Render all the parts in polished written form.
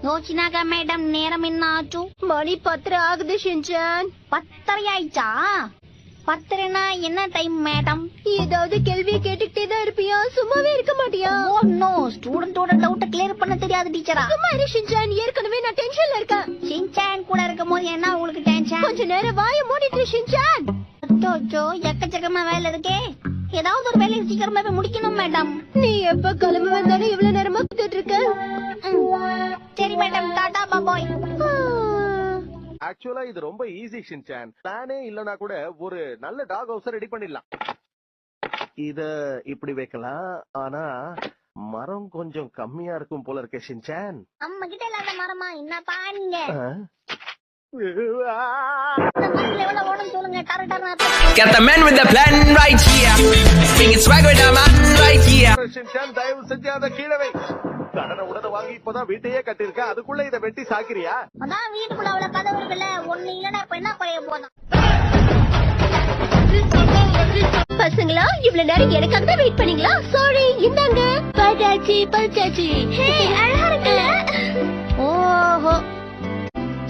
யோசினாக்கா madam நேரம் என்ன ஆச்சு? மணி 10 ஆகுது ஷின்சான். 10 ஆயிடுச்சா? 10 என்ன டைம் மேடம்? ஏதாவது கேள்வியை கேட்டுக்கிட்டே தான் இருப்பியா? சும்மாவே இருக்க மாட்டியா? ஓ நோ, ஸ்டூடெண்டோட டவுட்ட கிளியர் பண்ண தெரியாது டீச்சரா. சும்மா இரு ஷின்சான், ஏற்கனவே நான் டென்ஷன்ல இருக்கேன். ஷின்சான் கூட இருக்கும் போது என்ன உங்களுக்கு டென்ஷன்? கொஞ்ச நேரம் வாயை மூடிட்டு ஷின்சான். அச்சோ, எக்கச்சக்கமா வேலை இருக்கே. ஏதாவது ஒரு வேலையை சீக்கிரமாவே முடிக்கணும் மேடம். நீ எப்ப கிளம்பு வந்தாலும் இவ்வளவு நேரமா கூப்பிட்டு இருக்க? சரி மேடம், டாடா பாய். ஆக்சுவலா இது ரொம்ப ஈஸி ஷின்சான். பிளானே இல்லனா கூட ஒரு நல்ல டாக் ஹவுஸ் ரெடி பண்ணிடலாம். இத இப்படி வைக்கலாம், ஆனா மரம் கொஞ்சம் கம்மியா இருக்கும் போல இருக்கே ஷின்சான். நம்ம கிட்ட இல்லாத மரமா என்னப்பா நீங்க? ஷின்சான் சொல்லுங்க. Got the man with the plan right here. Bringing swag with the man right here. தயவு செஞ்சு அதை கீழே வை. கடனை உடனே வாங்கி இப்பதான் வீட்டையே கட்டிருக்க, அதுக்குள்ள இதை வெட்டி சாக்கிறியா? அதான் வீட்டுக்குள்ள அவ்வளவு கதவு இருக்குல்ல, ஒண்ணு இல்லன்னா இப்ப என்ன குறைய போதும்? பசங்களா, இவ்வளவு நேரம் எனக்காக தான் வெயிட் பண்ணீங்களா? சாரி, இந்தாங்க பல்சாச்சி. ஹே, அழகா இருக்குல்ல? ஓஹோ,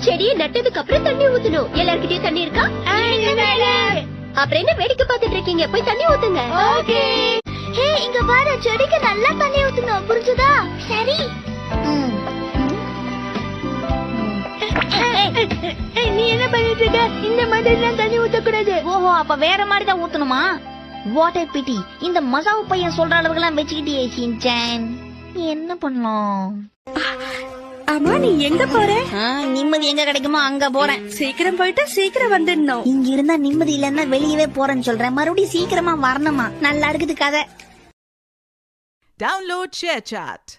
செடியை நட்டதுக்கு அப்புறம் தண்ணி ஊத்தணும். எல்லார்கிட்டயும் தண்ணி இருக்கா? அப்புறம் என்ன வேடிக்கை பார்த்துட்டு இருக்கீங்க? போய் தண்ணி ஊத்துங்க. ஓகே. ஹே, இங்க பாரு, செடிக்கு நல்லா தண்ணி ஊத்தணும், புரிஞ்சுதா? சரி. நீ என்ன பண்ணிட்டு இருக்க? இந்த மாதிரி எல்லாம் தண்ணி ஊத்தக்கூடாது. ஓஹோ, அப்ப வேற மாதிரி தான் ஊத்தணுமா? What a pity. இந்த மசாவு பையன் சொல்ற அளவுக்கு வச்சுக்கிட்டே ஷின்சான். என்ன பண்ணலாம்? அம்மா, நீ எங்க போற? நிம்மதி எங்க கிடைக்குமோ அங்க போறேன். சீக்கிரம் போயிட்டு சீக்கிரம் வந்துடணும். இங்க இருந்தா நிம்மதி இல்லன்னா வெளியவே போறேன்னு சொல்றேன். மறுபடியும் சீக்கிரமா வரணுமா? நல்லா இருக்குது கதை. Download ShareChat.